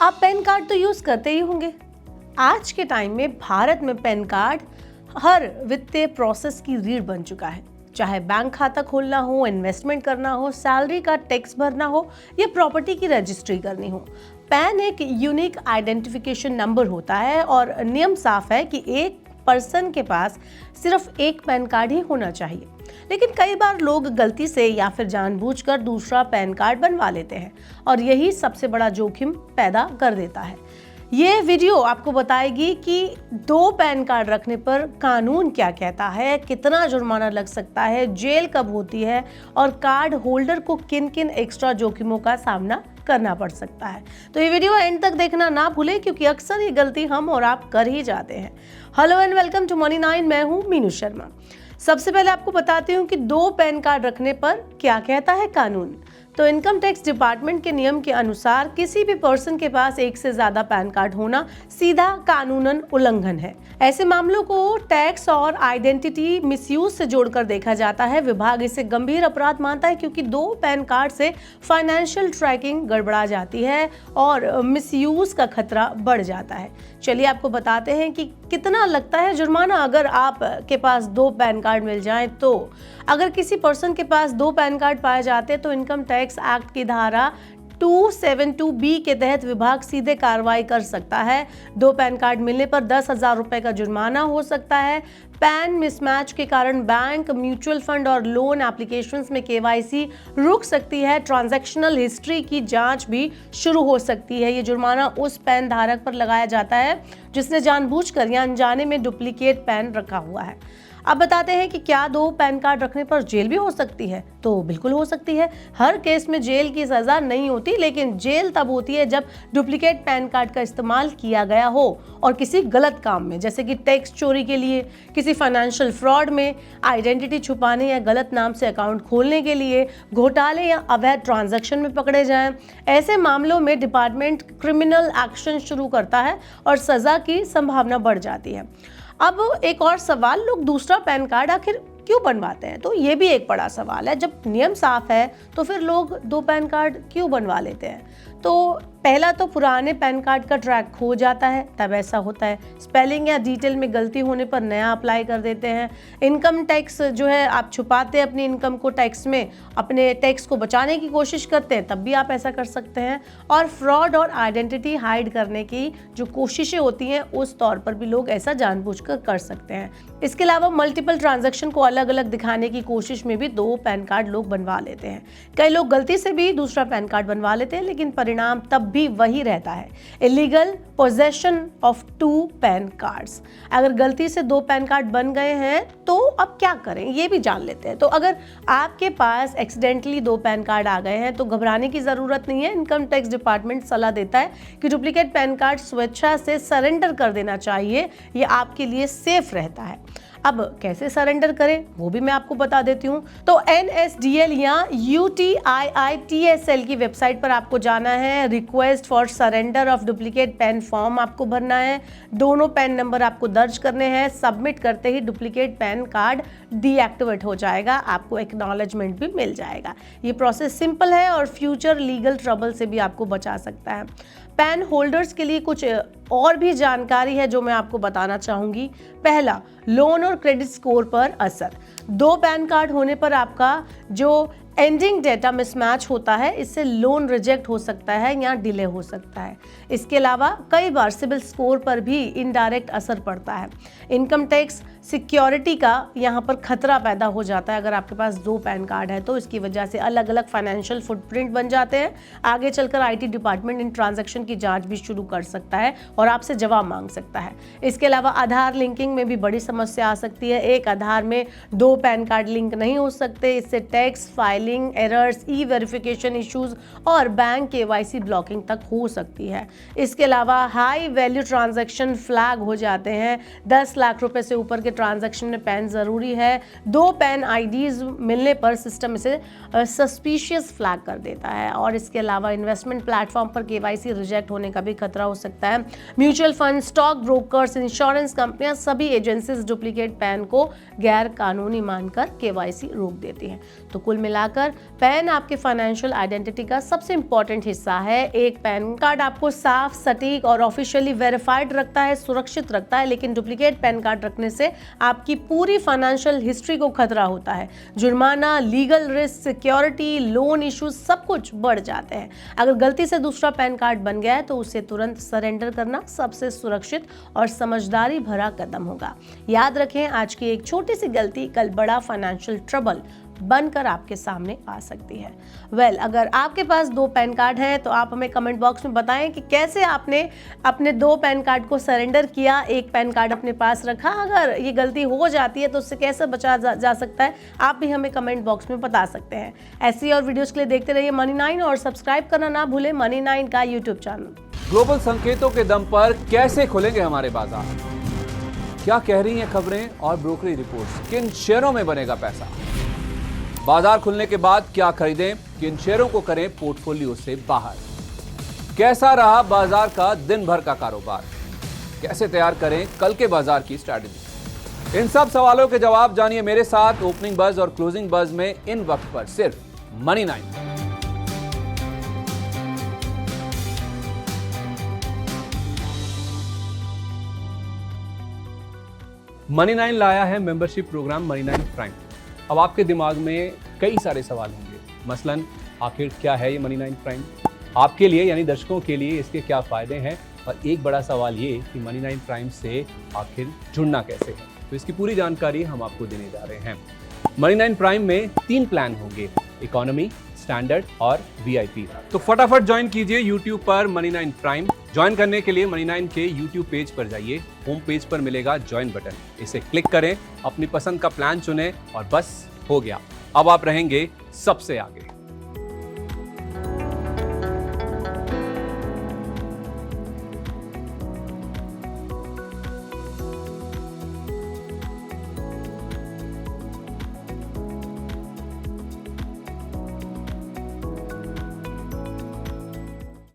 आप pan card तो use करते ही होंगे। आज के टाइम में भारत में पैन कार्ड हर वित्तीय प्रोसेस की रीढ़ बन चुका है। चाहे बैंक खाता खोलना हो, इन्वेस्टमेंट करना हो, सैलरी का टैक्स भरना हो या प्रॉपर्टी की रजिस्ट्री करनी हो, पैन एक यूनिक आइडेंटिफिकेशन नंबर होता है और नियम साफ है कि एक पर्सन के पास सिर्फ एक पैन कार्ड ही होना चाहिए। लेकिन कई बार लोग गलती से या फिर जानबूझकर दूसरा पैन कार्ड बनवा लेते हैं और यही सबसे बड़ा जोखिम पैदा कर देता है। ये वीडियो आपको बताएगी कि 2 पैन कार्ड रखने पर कानून क्या कहता है, कितना जुर्माना लग सकता है, जेल कब होती है और कार्ड होल्डर को किन किन एक्स्ट्रा जोखिमों का सामना करना पड़ सकता है। तो ये वीडियो एंड तक देखना ना भूलें क्योंकि अक्सर ये गलती हम और आप कर ही जाते हैं। Hello and welcome to money 9, मैं हूँ मीनू शर्मा। सबसे पहले आपको बताती हूँ कि 2 पैन कार्ड रखने पर क्या कहता है कानून। तो इनकम टैक्स डिपार्टमेंट के नियम के अनुसार किसी भी पर्सन के पास एक से ज्यादा पैन कार्ड होना सीधा कानूनन उल्लंघन है। ऐसे मामलों को टैक्स और आइडेंटिटी मिसयूज से जोड़कर देखा जाता है। विभाग इसे गंभीर अपराध मानता है क्योंकि 2 पैन कार्ड से फाइनेंशियल ट्रैकिंग गड़बड़ा जाती है और मिसयूज का खतरा बढ़ जाता है। चलिए आपको बताते हैं कि कितना लगता है जुर्माना अगर आप के पास 2 पैन कार्ड मिल जाएं। तो अगर किसी पर्सन के पास 2 पैन कार्ड पाए जाते हैं तो इनकम टैक्स एक्ट की धारा 272B के तहत विभाग सीधे कार्रवाई कर सकता है। 2 पैन कार्ड मिलने पर 10,000 रुपए का जुर्माना हो सकता है। पैन मिसमैच के कारण बैंक, म्यूचुअल फंड और लोन एप्लीकेशंस में KYC रुक सकती है। ट्रांजैक्शनल हिस्ट्री की जांच भी शुरू हो सकती है। ये जुर्माना उस पैन धारक पर लगाया जाता है जिसने जानबूझकर या अनजाने में डुप्लीकेट पैन रखा हुआ है। अब बताते हैं कि क्या 2 पैन कार्ड रखने पर जेल भी हो सकती है। तो बिल्कुल हो सकती है। हर केस में जेल की सजा नहीं होती, लेकिन जेल तब होती है जब डुप्लीकेट पैन कार्ड का इस्तेमाल किया गया हो और किसी गलत काम में, जैसे कि टैक्स चोरी के लिए, किसी फाइनेंशियल फ्रॉड में, आइडेंटिटी छुपाने या गलत नाम से अकाउंट खोलने के लिए, घोटाले या अवैध ट्रांजैक्शन में पकड़े जाएं। ऐसे मामलों में डिपार्टमेंट क्रिमिनल एक्शन शुरू करता है और सजा की संभावना बढ़ जाती है। अब एक और सवाल, लोग दूसरा पैन कार्ड आखिर क्यों बनवाते हैं? तो ये भी एक बड़ा सवाल है। जब नियम साफ है तो फिर लोग 2 पैन कार्ड क्यों बनवा लेते हैं? तो पहला तो पुराने पैन कार्ड का ट्रैक खो जाता है, तब ऐसा होता है। स्पेलिंग या डिटेल में गलती होने पर नया अप्लाई कर देते हैं। इनकम टैक्स जो है आप छुपाते हैं अपनी इनकम को टैक्स में, अपने टैक्स को बचाने की कोशिश करते हैं, तब भी आप ऐसा कर सकते हैं। और फ्रॉड और आइडेंटिटी हाइड करने की जो कोशिशें होती हैं उस तौर पर भी लोग ऐसा जानबूझकर कर सकते हैं। इसके अलावा मल्टीपल ट्रांजैक्शन को अलग अलग दिखाने की कोशिश में भी 2 पैन कार्ड लोग बनवा लेते हैं। कई लोग गलती से भी दूसरा पैन कार्ड बनवा लेते हैं, लेकिन परिणाम तब भी वही रहता है, illegal possession of 2 pan cards. अगर गलती से 2 पैन कार्ड बन गए हैं तो अब क्या करें ये भी जान लेते हैं। तो अगर आपके पास एक्सीडेंटली 2 पैन कार्ड आ गए हैं तो घबराने की जरूरत नहीं है। इनकम टैक्स डिपार्टमेंट सलाह देता है कि डुप्लीकेट पैन कार्ड स्वेच्छा से सरेंडर कर देना चाहिए, ये आपके लिए सेफ रहता है। अब कैसे सरेंडर करें वो भी मैं आपको बता देती हूँ। तो NSDL या UTIITSL की वेबसाइट पर आपको जाना है। Request for surrender of duplicate pan form आपको भरना है। दोनों पैन नंबर आपको दर्ज करने हैं। सबमिट करते ही डुप्लीकेट पैन कार्ड डीएक्टिवेट हो जाएगा, आपको एक्नॉलेजमेंट भी मिल जाएगा। ये प्रोसेस सिंपल है और फ्यूचर लीगल ट्रबल से भी आपको बचा सकता है। पैन होल्डर्स के लिए कुछ और भी जानकारी है जो मैं आपको बताना चाहूँगी। पहला, लोन और क्रेडिट स्कोर पर असर। 2 पैन कार्ड होने पर आपका जो एंडिंग डेटा मिसमैच होता है, इससे लोन रिजेक्ट हो सकता है या डिले हो सकता है। इसके अलावा कई बार सिबिल स्कोर पर भी इनडायरेक्ट असर पड़ता है। इनकम टैक्स सिक्योरिटी का यहाँ पर खतरा पैदा हो जाता है अगर आपके पास 2 पैन कार्ड है तो। इसकी वजह से अलग अलग फाइनेंशियल फुटप्रिंट बन जाते हैं। आगे चलकर IT डिपार्टमेंट इन ट्रांजैक्शन की जांच भी शुरू कर सकता है और आपसे जवाब मांग सकता है। इसके अलावा आधार लिंकिंग में भी बड़ी समस्या आ सकती है। एक आधार में 2 पैन कार्ड लिंक नहीं हो सकते। इससे टैक्स फाइलिंग एरर्स, ई-वेरिफिकेशन इश्यूज और बैंक KYC ब्लॉकिंग तक हो सकती है। इसके अलावा हाई वैल्यू ट्रांजैक्शन फ्लैग हो जाते हैं। 10 लाख रुपए से ऊपर के ट्रांजैक्शन में पैन जरूरी है। 2 पैन IDs मिलने पर सिस्टम इसे सस्पिशियस फ्लैग कर देता है। और इसके अलावा इन्वेस्टमेंट प्लेटफॉर्म पर KYC रिजेक्ट होने का भी खतरा हो सकता है। Mutual fund, stock brokers, insurance कंपनियां, सभी एजेंसीज डुप्लीकेट पैन को गैर कानूनी मानकर KYC रोक देती हैं। तो कुल मिलाकर जाकर पैन आपके फाइनेंशियल आइडेंटिटी का सबसे इंपॉर्टेंट हिस्सा है। एक पैन कार्ड आपको साफ, सटीक और ऑफिशियली वेरीफाइड रखता है, सुरक्षित रखता है, लेकिन डुप्लीकेट पैन कार्ड रखने से आपकी पूरी फाइनेंशियल हिस्ट्री को खतरा होता है। जुर्माना, legal risk, security, loan issues सब कुछ बढ़ जाते हैं। अगर गलती से दूसरा पैन कार्ड बन गया है तो उसे तुरंत सरेंडर करना सबसे सुरक्षित और समझदारी भरा कदम होगा। याद रखें, आज की एक छोटी सी गलती कल बड़ा फाइनेंशियल ट्रबल बनकर आपके सामने आ सकती है। अगर आपके पास 2 पैन कार्ड हैं तो आप हमें कमेंट बॉक्स में बताएं कि कैसे आपने अपने 2 पैन कार्ड को सरेंडर किया, एक पैन कार्ड अपने पास रखा। अगर ये गलती हो जाती है तो उससे कैसे बचा जा सकता है, आप भी हमें कमेंट बॉक्स में बता सकते हैं। ऐसी और वीडियोस के लिए देखते रहिए मनी9 और सब्सक्राइब करना ना भूलें मनी9 का यूट्यूब चैनल। ग्लोबल संकेतों के दम पर कैसे खुलेंगे हमारे बाजार? क्या कह रही हैं खबरें और ब्रोकरी रिपोर्ट्स? किन शेयरों में बनेगा पैसा? बाजार खुलने के बाद क्या खरीदें, किन शेयरों को करें पोर्टफोलियो से बाहर? कैसा रहा बाजार का दिन भर का कारोबार? कैसे तैयार करें कल के बाजार की स्ट्रैटेजी? इन सब सवालों के जवाब जानिए मेरे साथ ओपनिंग बज और क्लोजिंग बज में, इन वक्त पर सिर्फ मनी9। मनी9 लाया है मेंबरशिप प्रोग्राम मनी9 प्राइम। अब आपके दिमाग में कई सारे सवाल होंगे, मसलन आखिर क्या है ये मनी9 प्राइम, आपके लिए यानी दर्शकों के लिए इसके क्या फायदे हैं, और एक बड़ा सवाल ये कि मनी9 प्राइम से आखिर जुड़ना कैसे है। तो इसकी पूरी जानकारी हम आपको देने जा रहे हैं। मनी9 प्राइम में 3 प्लान होंगे, इकोनॉमी, स्टैंडर्ड और वीआईपी। तो फटाफट ज्वाइन कीजिए YouTube पर मनी9 प्राइम। ज्वाइन करने के लिए मनी9 के YouTube पेज पर जाइए, होम पेज पर मिलेगा ज्वाइन बटन, इसे क्लिक करें, अपनी पसंद का प्लान चुनें और बस हो गया, अब आप रहेंगे सबसे आगे।